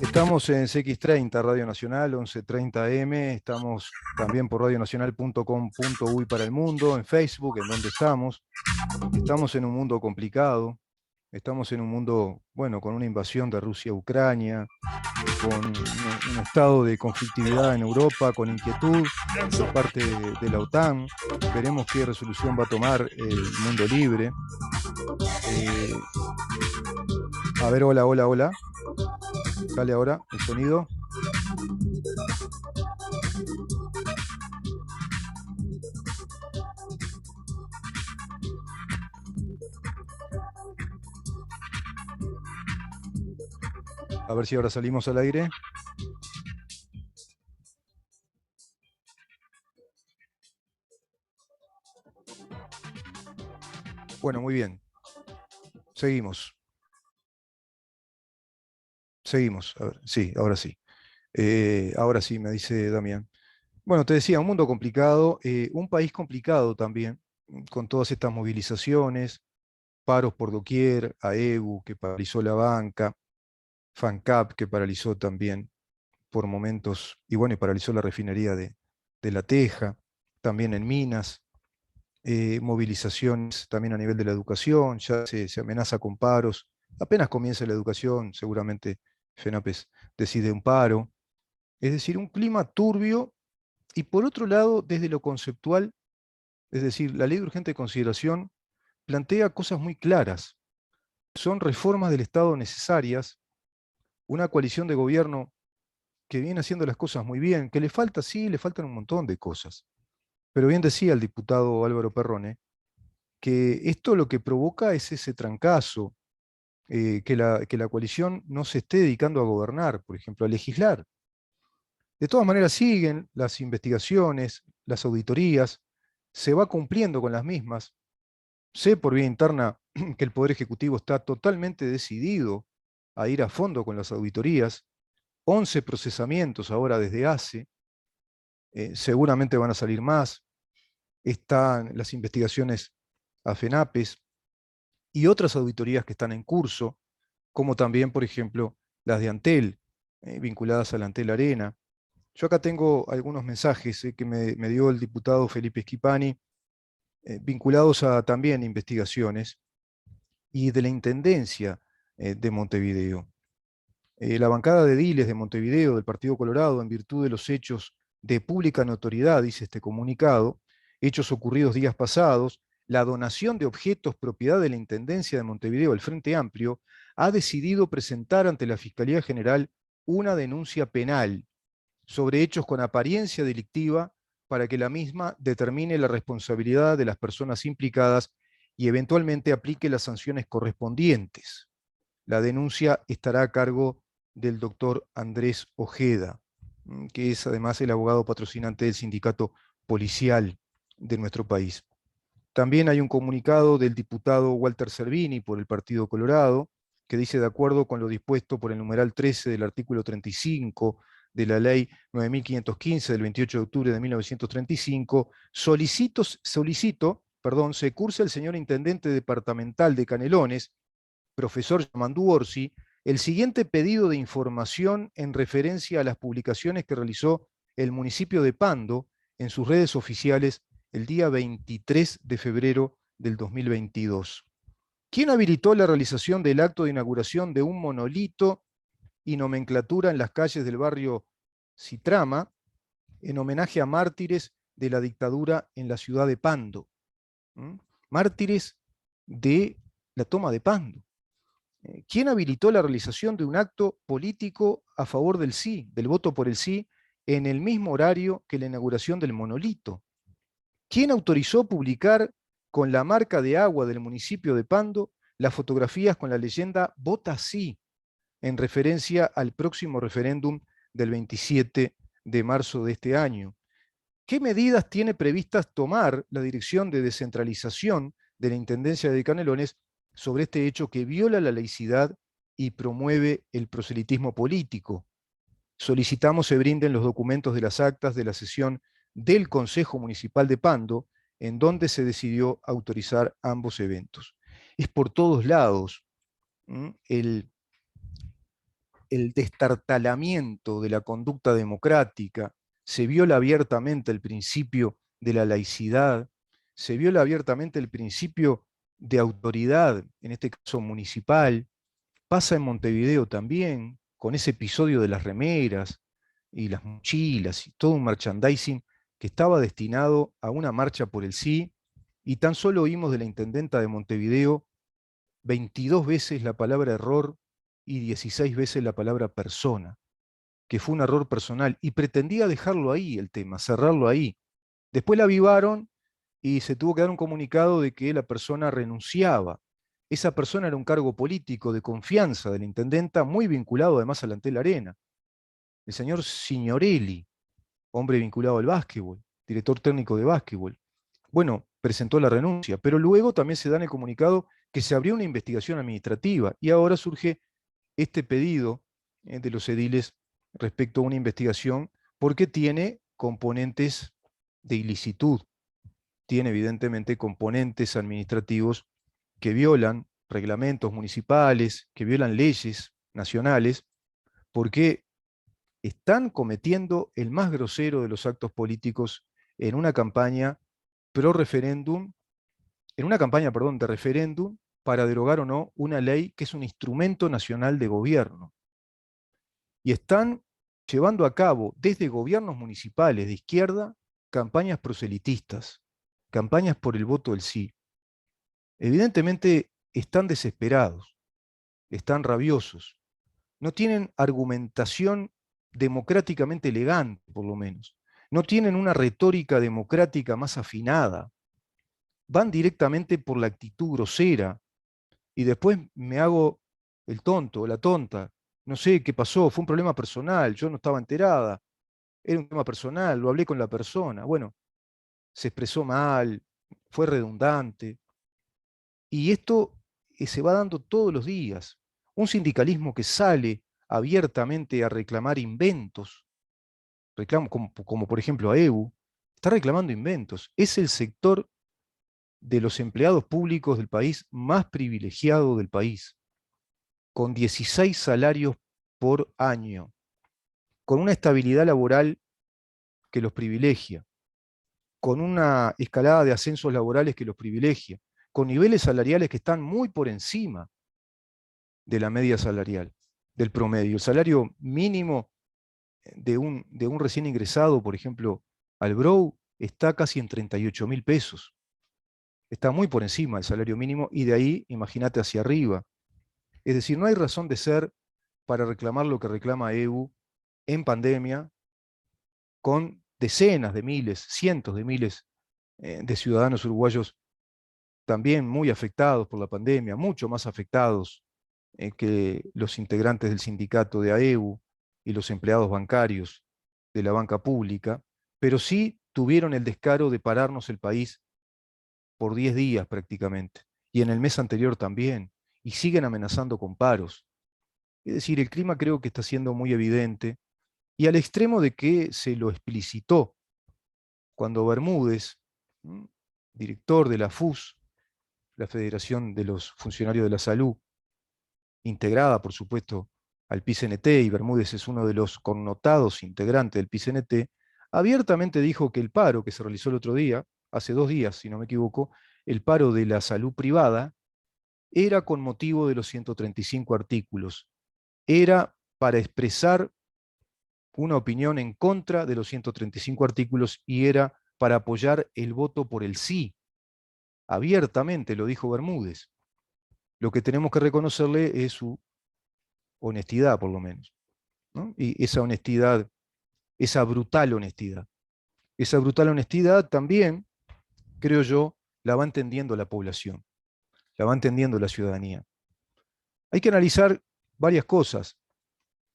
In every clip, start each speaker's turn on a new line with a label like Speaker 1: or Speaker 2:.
Speaker 1: Estamos en CX30, Radio Nacional, 11:30 AM. Estamos también por radionacional.com.uy para el mundo, en Facebook, en donde estamos. Estamos en un mundo complicado. Estamos en un mundo, bueno, con una invasión de Rusia a Ucrania, con un estado de conflictividad en Europa, con inquietud por parte de la OTAN. Veremos qué resolución va a tomar el mundo libre. Eh, a ver, hola, hola, hola. Sale ahora el sonido. A ver si ahora salimos al aire. Bueno, muy bien. Seguimos. Seguimos. A ver, sí, ahora sí. Ahora sí, me dice Damián. Bueno, te decía, un mundo complicado, un país complicado también, con todas estas movilizaciones, paros por doquier, AEBU que paralizó la banca, FANCAP que paralizó también por momentos, y bueno, y paralizó la refinería de La Teja, también en Minas, movilizaciones también a nivel de la educación, ya se amenaza con paros, apenas comienza la educación, seguramente FENAPES decide un paro, es decir, un clima turbio, y por otro lado, desde lo conceptual, es decir, la ley de urgente consideración plantea cosas muy claras, son reformas del Estado necesarias, una coalición de gobierno que viene haciendo las cosas muy bien, que le falta, sí, le faltan un montón de cosas. Pero bien decía el diputado Álvaro Perrone, que esto lo que provoca es ese trancazo, que la coalición no se esté dedicando a gobernar, por ejemplo, a legislar. De todas maneras siguen las investigaciones, las auditorías, se va cumpliendo con las mismas. Sé por vía interna que el Poder Ejecutivo está totalmente decidido a ir a fondo con las auditorías, 11 procesamientos ahora desde hace, seguramente van a salir más, están las investigaciones a FENAPES y otras auditorías que están en curso, como también, por ejemplo, las de Antel, vinculadas a la Antel Arena. Yo acá tengo algunos mensajes que me dio el diputado Felipe Schipani, vinculados a también investigaciones y de la Intendencia de Montevideo. La bancada de ediles de Montevideo del Partido Colorado, en virtud de los hechos de pública notoriedad, dice este comunicado, hechos ocurridos días pasados, la donación de objetos propiedad de la Intendencia de Montevideo, el Frente Amplio, ha decidido presentar ante la Fiscalía General una denuncia penal sobre hechos con apariencia delictiva para que la misma determine la responsabilidad de las personas implicadas y eventualmente aplique las sanciones correspondientes. La denuncia estará a cargo del doctor Andrés Ojeda, que es además el abogado patrocinante del sindicato policial de nuestro país. También hay un comunicado del diputado Walter Cervini por el Partido Colorado, que dice, de acuerdo con lo dispuesto por el numeral 13 del artículo 35 de la ley 9515 del 28 de octubre de 1935, se cursa el señor intendente departamental de Canelones, profesor Yamandú Orsi, el siguiente pedido de información en referencia a las publicaciones que realizó el municipio de Pando en sus redes oficiales el día 23 de febrero del 2022. ¿Quién habilitó la realización del acto de inauguración de un monolito y nomenclatura en las calles del barrio Citrama en homenaje a mártires de la dictadura en la ciudad de Pando? ¿Mm? Mártires de la toma de Pando. ¿Quién habilitó la realización de un acto político a favor del sí, del voto por el sí, en el mismo horario que la inauguración del monolito? ¿Quién autorizó publicar con la marca de agua del municipio de Pando las fotografías con la leyenda Vota sí, en referencia al próximo referéndum del 27 de marzo de este año? ¿Qué medidas tiene previstas tomar la Dirección de Descentralización de la Intendencia de Canelones sobre este hecho que viola la laicidad y promueve el proselitismo político? Solicitamos se brinden los documentos de las actas de la sesión del Consejo Municipal de Pando, en donde se decidió autorizar ambos eventos. Es por todos lados. el destartalamiento de la conducta democrática, se viola abiertamente el principio de la laicidad, se viola abiertamente el principio de autoridad, en este caso municipal, pasa en Montevideo también, con ese episodio de las remeras y las mochilas y todo un merchandising que estaba destinado a una marcha por el sí, y tan solo oímos de la intendenta de Montevideo 22 veces la palabra error y 16 veces la palabra persona, que fue un error personal, y pretendía dejarlo ahí el tema, cerrarlo ahí. Después la avivaron y se tuvo que dar un comunicado de que la persona renunciaba. Esa persona era un cargo político de confianza de la intendenta, muy vinculado además al Antel Arena. El señor Signorelli, hombre vinculado al básquetbol, director técnico de básquetbol. Bueno, presentó la renuncia, pero luego también se da en el comunicado que se abrió una investigación administrativa y ahora surge este pedido de los ediles respecto a una investigación porque tiene componentes de ilicitud, tiene evidentemente componentes administrativos que violan reglamentos municipales, que violan leyes nacionales, porque están cometiendo el más grosero de los actos políticos en una campaña pro referéndum, en una campaña, perdón, de referéndum para derogar o no una ley que es un instrumento nacional de gobierno. Y están llevando a cabo desde gobiernos municipales de izquierda campañas proselitistas, campañas por el voto del sí. Evidentemente están desesperados, están rabiosos, no tienen argumentación democráticamente elegante, por lo menos. No tienen una retórica democrática más afinada. Van directamente por la actitud grosera y después me hago el tonto o la tonta. No sé qué pasó, fue un problema personal, yo no estaba enterada, era un tema personal, lo hablé con la persona. Bueno, se expresó mal, fue redundante. Y esto se va dando todos los días. Un sindicalismo que sale abiertamente a reclamar inventos, como por ejemplo a EBU, está reclamando inventos. Es el sector de los empleados públicos del país más privilegiado del país, con 16 salarios por año, con una estabilidad laboral que los privilegia, con una escalada de ascensos laborales que los privilegia, con niveles salariales que están muy por encima de la media salarial, del promedio. El salario mínimo de un recién ingresado, por ejemplo, al BROW, está casi en 38.000 pesos. Está muy por encima del salario mínimo y de ahí, imagínate, hacia arriba. Es decir, no hay razón de ser para reclamar lo que reclama EBU en pandemia, con decenas de miles, cientos de miles de ciudadanos uruguayos también muy afectados por la pandemia, mucho más afectados que los integrantes del sindicato de AEBU y los empleados bancarios de la banca pública, pero sí tuvieron el descaro de pararnos el país por 10 días prácticamente, y en el mes anterior también, y siguen amenazando con paros. Es decir, el clima creo que está siendo muy evidente, y al extremo de que se lo explicitó cuando Bermúdez, director de la FUS, la Federación de los Funcionarios de la Salud, integrada, por supuesto, al PCNT, y Bermúdez es uno de los connotados integrantes del PCNT, abiertamente dijo que el paro que se realizó el otro día, hace 2 días, si no me equivoco, el paro de la salud privada, era con motivo de los 135 artículos, era para expresar una opinión en contra de los 135 artículos y era para apoyar el voto por el sí. Abiertamente lo dijo Bermúdez. Lo que tenemos que reconocerle es su honestidad, por lo menos, ¿no? Y esa honestidad, esa brutal honestidad también, creo yo, la va entendiendo la población, la va entendiendo la ciudadanía. Hay que analizar varias cosas.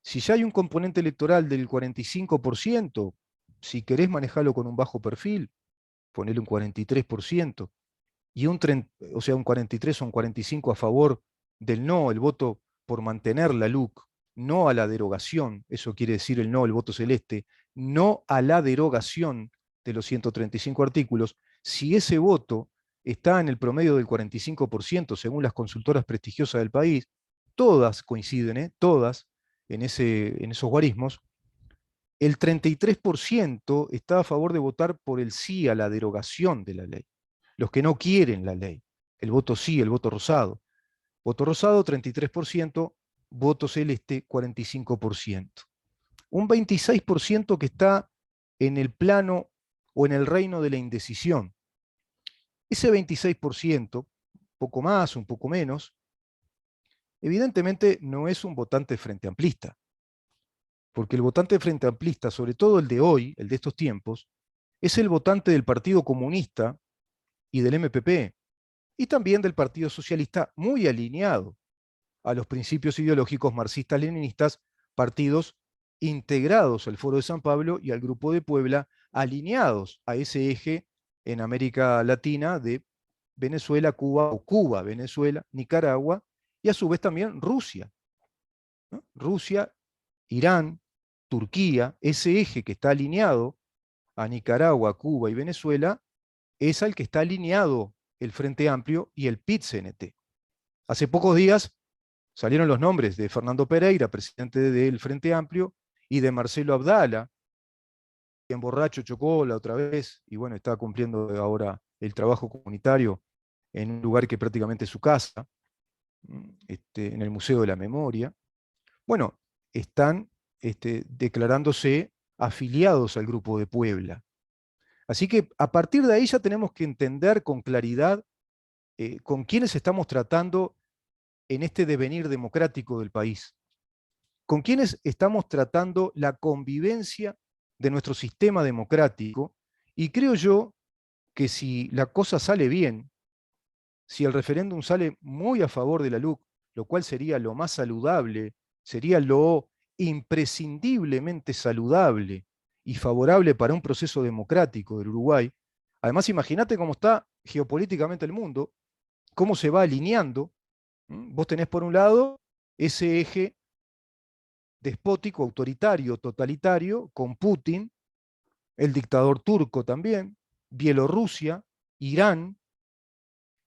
Speaker 1: Si ya hay un componente electoral del 45%, si querés manejarlo con un bajo perfil, ponele un 43%, y un 30, o sea, un 43 o un 45 a favor del no, el voto por mantener la LUC, no a la derogación, eso quiere decir el no, el voto celeste, no a la derogación de los 135 artículos, si ese voto está en el promedio del 45%, según las consultoras prestigiosas del país, todas coinciden, todas en esos guarismos, el 33% está a favor de votar por el sí a la derogación de la ley. Los que no quieren la ley. El voto sí, el voto rosado. Voto rosado, 33%, voto celeste, 45%. Un 26% que está en el plano o en el reino de la indecisión. Ese 26%, poco más, un poco menos, evidentemente no es un votante frente amplista, porque el votante frente amplista, sobre todo el de hoy, el de estos tiempos, es el votante del Partido Comunista y del MPP, y también del Partido Socialista, muy alineado a los principios ideológicos marxistas-leninistas, partidos integrados al Foro de San Pablo y al Grupo de Puebla, alineados a ese eje en América Latina de Venezuela, Cuba, o Cuba, Venezuela, Nicaragua, y a su vez también Rusia. ¿No? Rusia, Irán, Turquía, ese eje que está alineado a Nicaragua, Cuba y Venezuela, es al que está alineado el Frente Amplio y el PIT-CNT. Hace pocos días salieron los nombres de Fernando Pereira, presidente del Frente Amplio, y de Marcelo Abdala, quien borracho chocó la otra vez, y bueno, está cumpliendo ahora el trabajo comunitario en un lugar que prácticamente es su casa, en el Museo de la Memoria. Bueno, están declarándose afiliados al Grupo de Puebla. Así que a partir de ahí ya tenemos que entender con claridad con quiénes estamos tratando en este devenir democrático del país. Con quiénes estamos tratando la convivencia de nuestro sistema democrático, y creo yo que si la cosa sale bien, si el referéndum sale muy a favor de la LUC, lo cual sería lo más saludable, sería lo imprescindiblemente saludable y favorable para un proceso democrático del Uruguay. Además, imagínate cómo está geopolíticamente el mundo, cómo se va alineando. Vos tenés por un lado ese eje despótico, autoritario, totalitario, con Putin, el dictador turco también, Bielorrusia, Irán,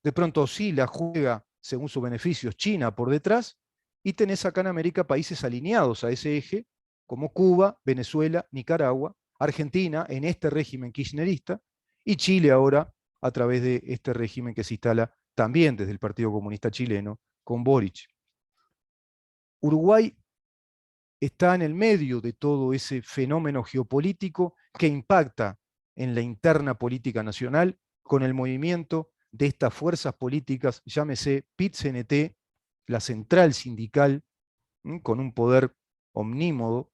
Speaker 1: de pronto sí la juega según sus beneficios China por detrás, y tenés acá en América países alineados a ese eje, como Cuba, Venezuela, Nicaragua, Argentina en este régimen kirchnerista, y Chile ahora a través de este régimen que se instala también desde el Partido Comunista Chileno, con Boric. Uruguay está en el medio de todo ese fenómeno geopolítico que impacta en la interna política nacional con el movimiento de estas fuerzas políticas, llámese PIT-CNT, la central sindical, con un poder omnímodo,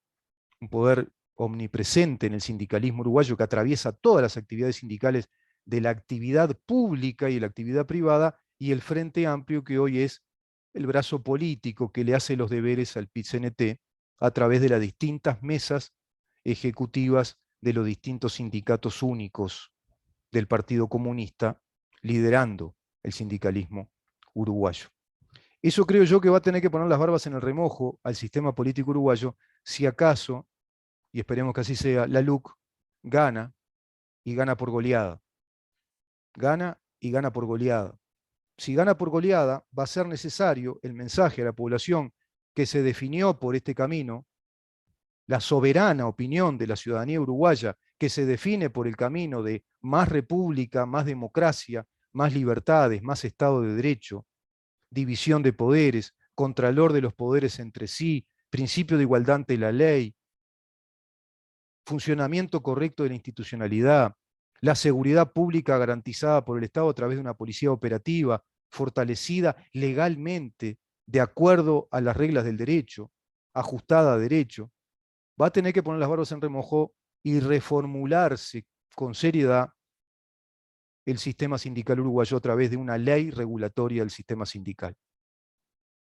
Speaker 1: un poder omnipresente en el sindicalismo uruguayo que atraviesa todas las actividades sindicales de la actividad pública y la actividad privada, y el Frente Amplio que hoy es el brazo político que le hace los deberes al PIT-CNT a través de las distintas mesas ejecutivas de los distintos sindicatos únicos del Partido Comunista, liderando el sindicalismo uruguayo. Eso creo yo que va a tener que poner las barbas en el remojo al sistema político uruguayo si acaso, y esperemos que así sea, la LUC gana, y gana por goleada. Gana y gana por goleada. Si gana por goleada, va a ser necesario el mensaje a la población que se definió por este camino, la soberana opinión de la ciudadanía uruguaya que se define por el camino de más república, más democracia, más libertades, más Estado de Derecho, división de poderes, contralor de los poderes entre sí, principio de igualdad ante la ley, funcionamiento correcto de la institucionalidad, la seguridad pública garantizada por el Estado a través de una policía operativa, fortalecida legalmente, de acuerdo a las reglas del derecho, ajustada a derecho, va a tener que poner las barbas en remojo y reformularse con seriedad el sistema sindical uruguayo a través de una ley regulatoria del sistema sindical.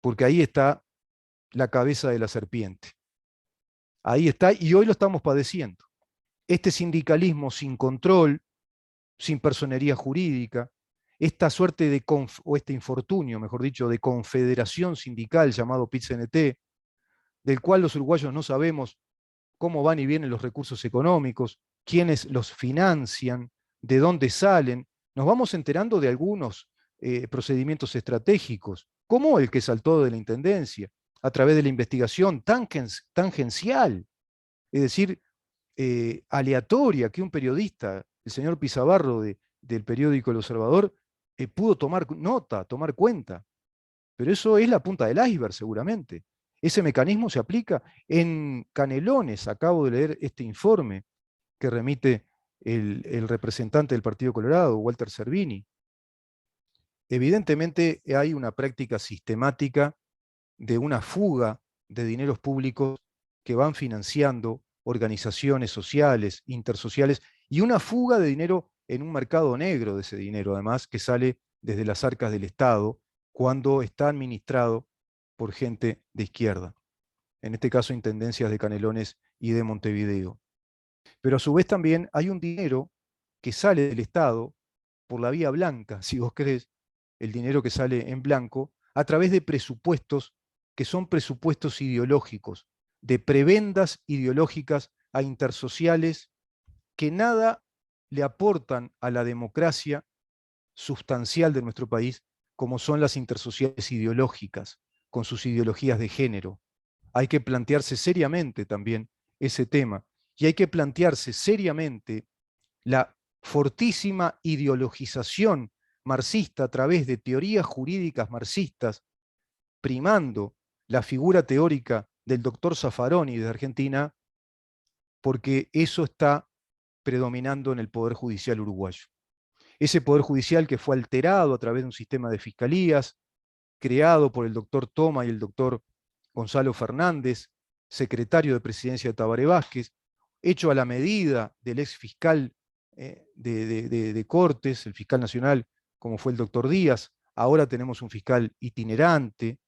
Speaker 1: Porque ahí está la cabeza de la serpiente. Ahí está, y hoy lo estamos padeciendo. Este sindicalismo sin control, sin personería jurídica, esta suerte de, o este infortunio, mejor dicho, de confederación sindical llamado PIT-CNT, del cual los uruguayos no sabemos cómo van y vienen los recursos económicos, quiénes los financian, de dónde salen. Nos vamos enterando de algunos procedimientos estratégicos, como el que saltó de la intendencia, a través de la investigación tangencial, es decir, aleatoria, que un periodista, el señor Pizabarro del periódico El Observador, pudo tomar nota, tomar cuenta. Pero eso es la punta del iceberg, seguramente. Ese mecanismo se aplica en Canelones. Acabo de leer este informe que remite el representante del Partido Colorado, Walter Cervini. Evidentemente hay una práctica sistemática de una fuga de dineros públicos que van financiando organizaciones sociales, intersociales, y una fuga de dinero en un mercado negro de ese dinero, además, que sale desde las arcas del Estado cuando está administrado por gente de izquierda, en este caso intendencias de Canelones y de Montevideo. Pero a su vez también hay un dinero que sale del Estado por la vía blanca, si vos querés, el dinero que sale en blanco, a través de presupuestos que son presupuestos ideológicos, de prebendas ideológicas a intersociales que nada le aportan a la democracia sustancial de nuestro país, como son las intersociales ideológicas, con sus ideologías de género. Hay que plantearse seriamente también ese tema, y hay que plantearse seriamente la fortísima ideologización marxista a través de teorías jurídicas marxistas, primando la figura teórica del doctor Zaffaroni de Argentina, porque eso está predominando en el Poder Judicial uruguayo. Ese Poder Judicial que fue alterado a través de un sistema de fiscalías, creado por el doctor Toma y el doctor Gonzalo Fernández, secretario de presidencia de Tabaré Vázquez, hecho a la medida del ex fiscal de Cortes, el fiscal nacional, como fue el doctor Díaz. Ahora tenemos un fiscal itinerante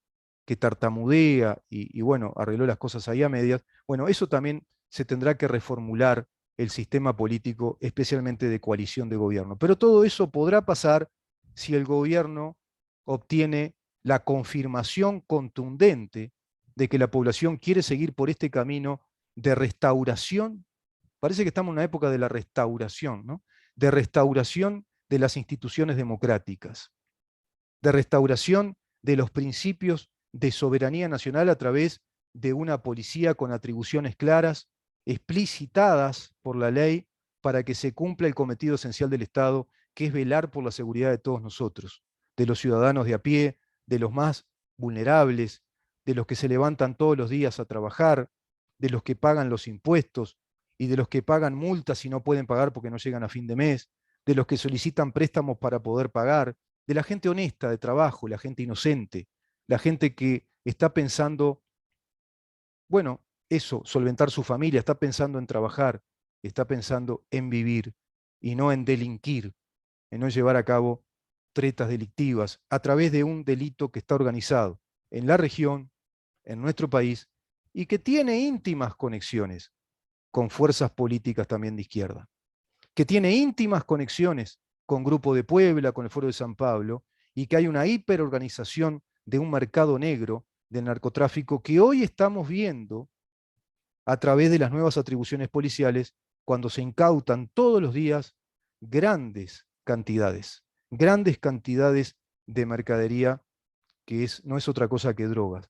Speaker 1: que tartamudea y bueno, arregló las cosas ahí a medias. Bueno, eso también se tendrá que reformular el sistema político, especialmente de coalición de gobierno. Pero todo eso podrá pasar si el gobierno obtiene la confirmación contundente de que la población quiere seguir por este camino de restauración. Parece que estamos en una época de la restauración, ¿no? De restauración de las instituciones democráticas, de restauración de los principios de soberanía nacional a través de una policía con atribuciones claras, explicitadas por la ley, para que se cumpla el cometido esencial del Estado, que es velar por la seguridad de todos nosotros, de los ciudadanos de a pie, de los más vulnerables, de los que se levantan todos los días a trabajar, de los que pagan los impuestos y de los que pagan multas y no pueden pagar porque no llegan a fin de mes, de los que solicitan préstamos para poder pagar, de la gente honesta de trabajo, la gente inocente, la gente que está pensando, bueno, eso, solventar su familia, está pensando en trabajar, está pensando en vivir y no en delinquir, en no llevar a cabo tretas delictivas a través de un delito que está organizado en la región, en nuestro país, y que tiene íntimas conexiones con fuerzas políticas también de izquierda, que tiene íntimas conexiones con Grupo de Puebla, con el Foro de San Pablo, y que hay una hiperorganización de un mercado negro del narcotráfico que hoy estamos viendo a través de las nuevas atribuciones policiales, cuando se incautan todos los días grandes cantidades de mercadería que no es otra cosa que drogas,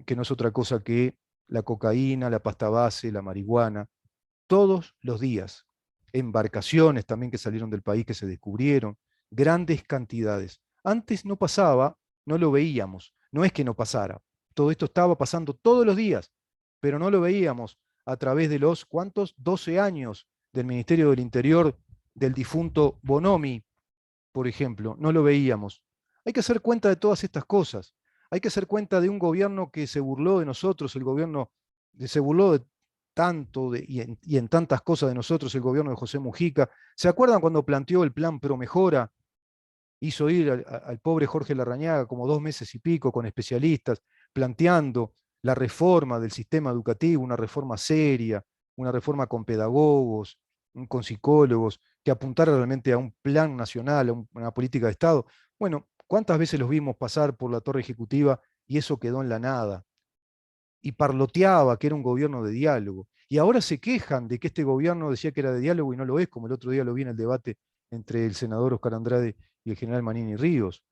Speaker 1: que no es otra cosa que la cocaína, la pasta base, la marihuana, todos los días. Embarcaciones también que salieron del país, que se descubrieron, grandes cantidades. Antes no pasaba, no lo veíamos, no es que no pasara. Todo esto estaba pasando todos los días, pero no lo veíamos a través de los, ¿cuántos? 12 años del Ministerio del Interior del difunto Bonomi, por ejemplo, no lo veíamos. Hay que hacer cuenta de todas estas cosas. Hay que hacer cuenta de un gobierno que se burló de nosotros, el gobierno se burló de tanto y en tantas cosas de nosotros, el gobierno de José Mujica. ¿Se acuerdan cuando planteó el plan Pro Mejora? Hizo ir al pobre Jorge Larrañaga como 2 meses y pico con especialistas, planteando la reforma del sistema educativo, una reforma seria, una reforma con pedagogos, con psicólogos, que apuntara realmente a un plan nacional, a una política de Estado. Bueno, ¿cuántas veces los vimos pasar por la torre ejecutiva y eso quedó en la nada? Y parloteaba que era un gobierno de diálogo. Y ahora se quejan de que este gobierno decía que era de diálogo y no lo es, como el otro día lo vi en el debate entre el senador Oscar Andrade y el general Manini Ríos.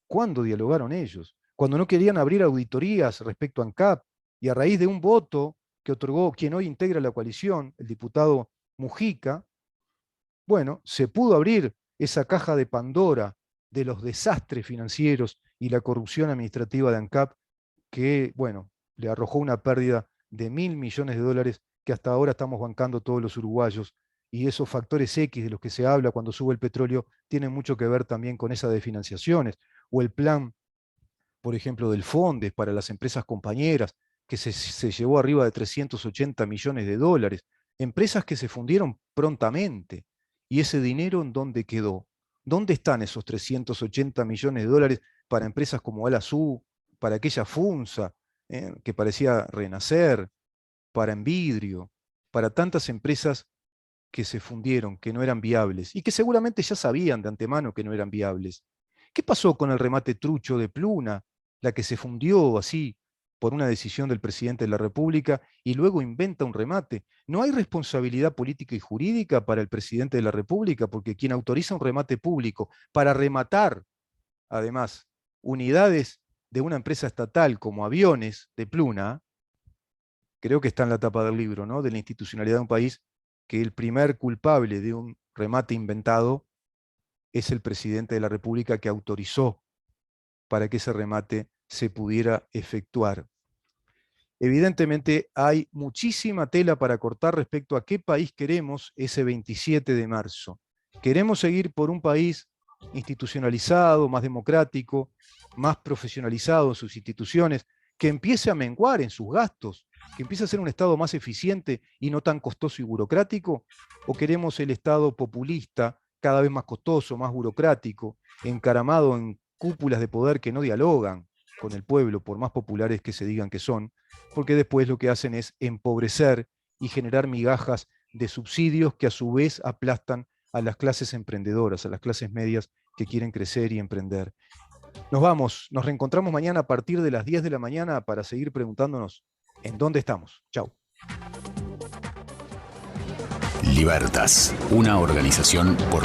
Speaker 1: ¿Cuándo dialogaron ellos? Cuando no querían abrir auditorías respecto a ANCAP, y a raíz de un voto que otorgó quien hoy integra la coalición, el diputado Mujica, bueno, se pudo abrir esa caja de Pandora de los desastres financieros y la corrupción administrativa de ANCAP, que, bueno, le arrojó una pérdida de $1.000 millones que hasta ahora estamos bancando todos los uruguayos. Y esos factores X de los que se habla cuando sube el petróleo tienen mucho que ver también con esas desfinanciaciones. O el plan, por ejemplo, del FONDES para las empresas compañeras, que se llevó arriba de $380 millones. Empresas que se fundieron prontamente. ¿Y ese dinero en dónde quedó? ¿Dónde están esos $380 millones para empresas como Alazú, para aquella FUNSA, que parecía renacer, para Envidrio, para tantas empresas que se fundieron, que no eran viables y que seguramente ya sabían de antemano que no eran viables? ¿Qué pasó con el remate trucho de Pluna, la que se fundió así por una decisión del presidente de la República y luego inventa un remate? ¿No hay responsabilidad política y jurídica para el presidente de la República? Porque quien autoriza un remate público para rematar, además, unidades de una empresa estatal como Aviones de Pluna, creo que está en la tapa del libro, ¿no?, de la institucionalidad de un país, que el primer culpable de un remate inventado es el presidente de la República, que autorizó para que ese remate se pudiera efectuar. Evidentemente hay muchísima tela para cortar respecto a qué país queremos ese 27 de marzo. ¿Queremos seguir por un país institucionalizado, más democrático, más profesionalizado en sus instituciones, que empiece a menguar en sus gastos, que empiece a ser un Estado más eficiente y no tan costoso y burocrático? ¿O queremos el Estado populista, cada vez más costoso, más burocrático, encaramado en cúpulas de poder que no dialogan con el pueblo, por más populares que se digan que son, porque después lo que hacen es empobrecer y generar migajas de subsidios que a su vez aplastan a las clases emprendedoras, a las clases medias que quieren crecer y emprender? Nos vamos, nos reencontramos mañana a partir de las 10 de la mañana para seguir preguntándonos en dónde estamos. Chau.
Speaker 2: Libertas, una organización por